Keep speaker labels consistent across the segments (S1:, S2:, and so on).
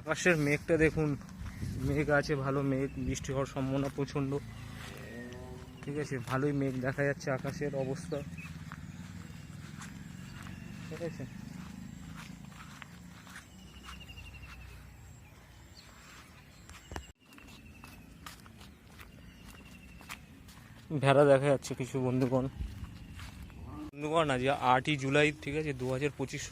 S1: আকাশের মেঘটা দেখুন, মেঘ আছে ভালো, মেঘ বৃষ্টি হওয়ার সম্ভাবনা প্রচণ্ড। ঠিক আছে, ভালোই মেঘ দেখা যাচ্ছে আকাশের অবস্থা। ঠিক আছে, ভেড়া দেখা যাচ্ছে কিছু বন্ধুগণ। আজ 8ই জুলাই, ঠিক আছে, 2025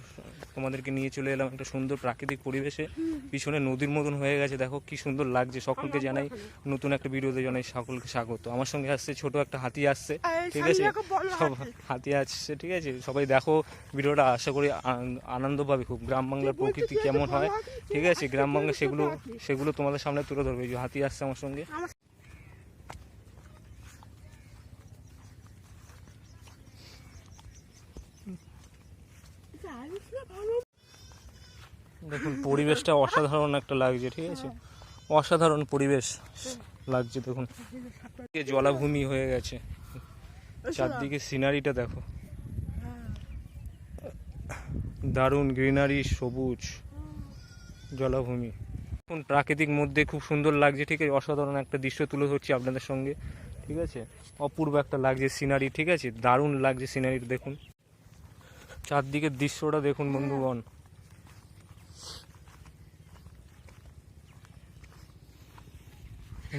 S1: তোমাদেরকে নিয়ে চলে এলাম একটা সুন্দর প্রাকৃতিক পরিবেশে। পিছনে নদীর মতন হয়ে গেছে, দেখো কি সুন্দর লাগছে। সকলকে জানাই নতুন একটা ভিডিওতে জানাই সকলকে স্বাগত। আমার সঙ্গে আসছে ছোট একটা হাতি আসছে, ঠিক আছে, সব হাতি আসছে, ঠিক আছে। সবাই দেখো ভিডিওটা, আশা করি আনন্দ পাবে খুব। গ্রাম বাংলার প্রকৃতি কেমন হয়, ঠিক আছে, গ্রাম বাংলা সেগুলো তোমাদের সামনে তুলে ধরবে। যে হাতি আসছে আমার সঙ্গে, দেখুন পরিবেশটা অসাধারণ একটা লাগছে, ঠিক আছে, অসাধারণ পরিবেশ লাগছে। দেখুন জলাভূমি হয়ে গেছে, চারদিকে সিনারিটা দেখো, দারুণ গ্রিনারি, সবুজ জলাভূমি। এখন প্রাকৃতিক মধ্যে খুব সুন্দর লাগছে, ঠিক আছে, অসাধারণ একটা দৃশ্য তুলে ধরছি আপনাদের সঙ্গে, ঠিক আছে। অপূর্ব একটা লাগছে সিনারি, ঠিক আছে, দারুণ লাগছে সিনারিটা। দেখুন চারদিকের দৃশ্যটা দেখুন বন্ধুগণ।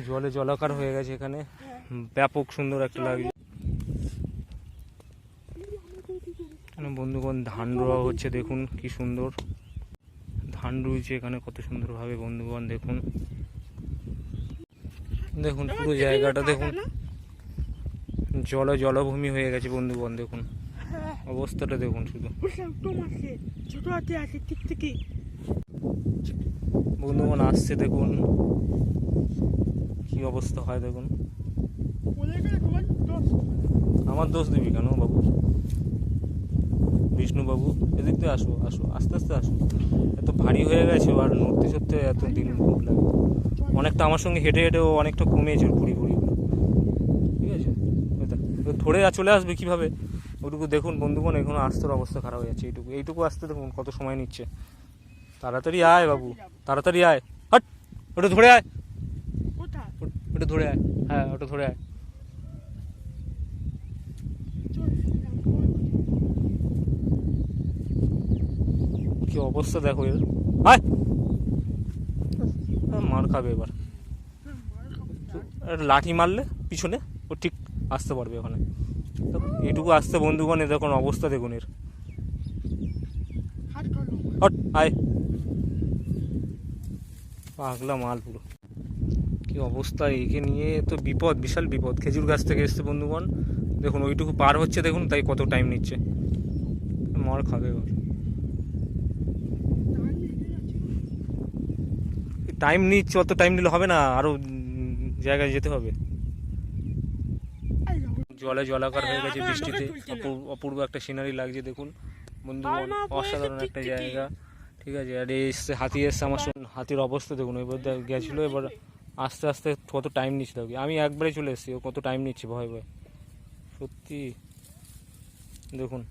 S1: জলে জলাকার হয়ে গেছে এখানে, ব্যাপক সুন্দর একটা লাগছে বন্ধুগণ। ধান রোয়া হচ্ছে, দেখুন কি সুন্দর ধান রুইছে এখানে, কত সুন্দরভাবে বন্ধুগণ। দেখুন দেখুন পুরো জায়গাটা দেখুন, জলাভূমি হয়ে গেছে বন্ধুগণ। দেখুন অবস্থাটা দেখুন শুধু বন্ধুগণ। আসছে দেখুন কি অবস্থা হয় দেখুন। আমার দোষ দিবি কেন বাবু, বিষ্ণু বাবু, এদিক দিয়ে আসো, আসো, আস্তে আস্তে আসো। এত ভারী হয়ে গেছে, আর নড়তে সত্যি এত দিন খুব লাগে। অনেকটা আমার সঙ্গে হেঁটে হেঁটেও অনেকটা কমেছে পুরি, ঠিক আছে। ধরে চলে আসবে কিভাবে ওটুকু দেখুন বন্ধুগণ। এখন আসতে অবস্থা খারাপ হয়ে যাচ্ছে। এইটুকু আসতে দেখুন কত সময় নিচ্ছে। তাড়াতাড়ি আয় বাবু, তাড়াতাড়ি আয়, হট, ওটা ধরে আয়, ওটা ধরে আয়, হ্যাঁ ওটা ধরে আয়। কি অবস্থা দেখো এর, আয়, মার খাবে এবার। লাঠি মারলে পিছনে ও ঠিক আসতে পারবে ওখানে। এইটুকু আসতে বন্ধুগণ, এ দেখুন অবস্থা দেখুন এর, হট আয়, পাগলা মাল পুরো। কি অবস্থা, একে নিয়ে তো বিপদ, বিশাল বিপদ। খেজুর গাছ থেকে এসছে বন্ধুগণ, দেখুন ওইটুকু পার হচ্ছে, দেখুন তাই কত টাইম নিচ্ছে। মার খাবে এবার। টাইম নিচ্ছে, অত টাইম নিলে হবে না, আরো জায়গায় যেতে হবে। জলে জলাকার হয়ে গেছে বৃষ্টিতে, অপূর্ব একটা সিনারি লাগছে দেখুন বন্ধুগণ, অসাধারণ একটা জায়গা, ঠিক আছে। আর এসছে হাতি, এসছে আমার সঙ্গে, হাতির অবস্থা দেখুন। এবার গেছিলো, এবার আস্তে আস্তে কত টাইম নিচ্ছে দেখি। আমি একবারে চলে এসেছি, ও কত টাইম নিচ্ছে ভয় ভয় সত্যি দেখুন।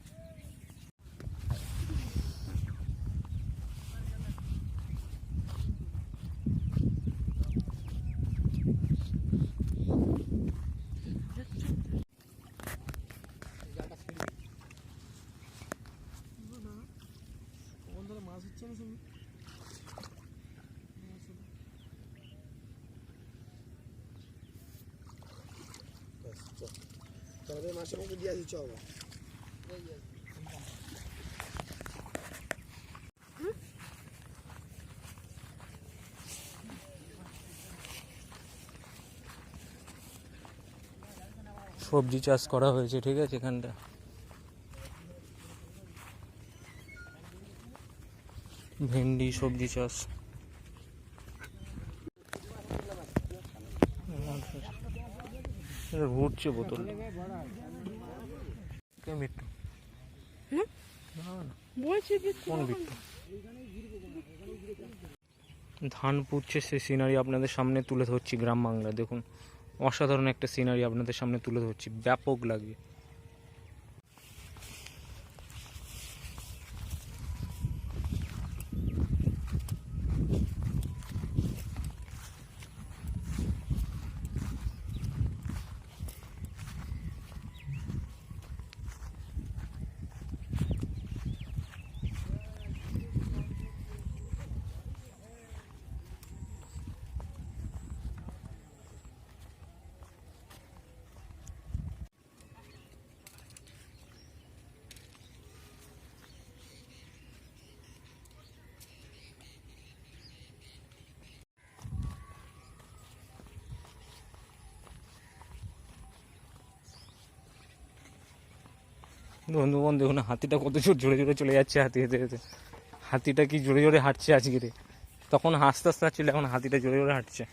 S1: মাছ হচ্ছে না শুনি, মাছের মধ্যে দিয়ে আসি চল। সবজি চাষ করা হয়েছে, ঠিক আছে, এখানটা ভেন্ডি সবজি চাষ। ঘুরছে বোতল, মিট্টু কোন বিট্টু? ধান পুঁতছে, সে সিনারি আপনাদের সামনে তুলে ধরছি গ্রাম বাংলা। দেখুন অসাধারণ একটা সিনারি আপনাদের সামনে তুলে ধরছি, ব্যাপক লাগে। বন্ধুগণ দেখুন হাতিটা কত জোরে জোরে চলে যাচ্ছে, হাতি হেঁটে হেঁটে। হাতিটা কি জোরে জোরে হাঁটছে আজকে রে, তখন আস্তে আস্তে হাঁটছিল, এখন হাতিটা জোরে জোরে হাঁটছে।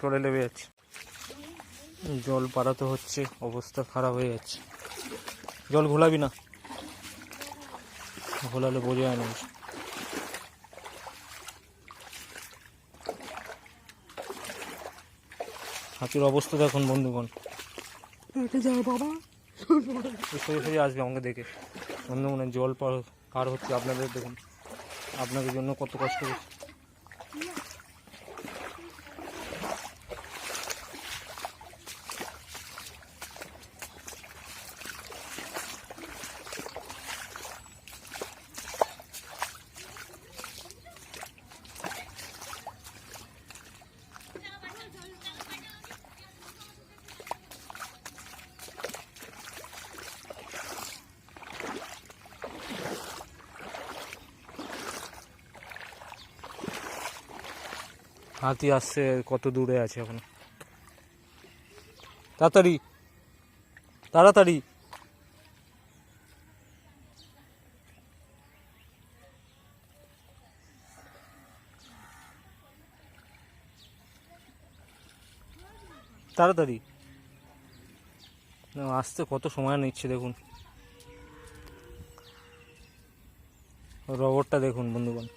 S1: জলে লেবে যাচ্ছে, জল পাড়াতে হচ্ছে, অবস্থা খারাপ হয়ে যাচ্ছে। জল ঘোলাবি না, ঘোলালে বোঝা যায় না। হাতির অবস্থা দেখুন বন্ধুগণ, সোজা সোজা আসবে আমাকে দেখে। বন্ধুগণ জল পার হচ্ছে, আপনাদের দেখুন, আপনাদের জন্য কত কষ্ট হচ্ছে। হাতি আসছে, কত দূরে আছে এখন, তাড়াতাড়ি তাড়াতাড়ি। তাড়াতাড়ি আসতে কত সময় নিচ্ছে দেখুন, রবরটা দেখুন বন্ধুগণ।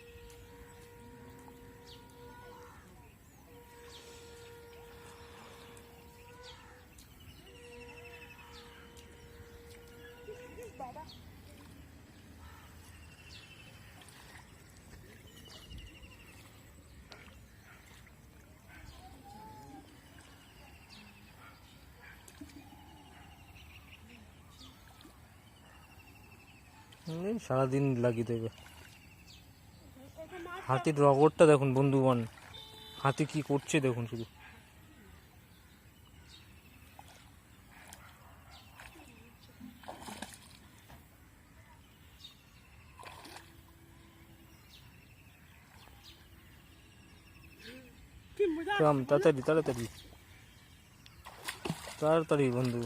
S1: সারাদিন লাগিয়ে দেবে। হাতির রগরটা দেখুন বন্ধুগণ, হাতি কি করছে দেখুন শুধু। তাড়াতাড়ি তাড়াতাড়ি তাড়াতাড়ি বন্ধু।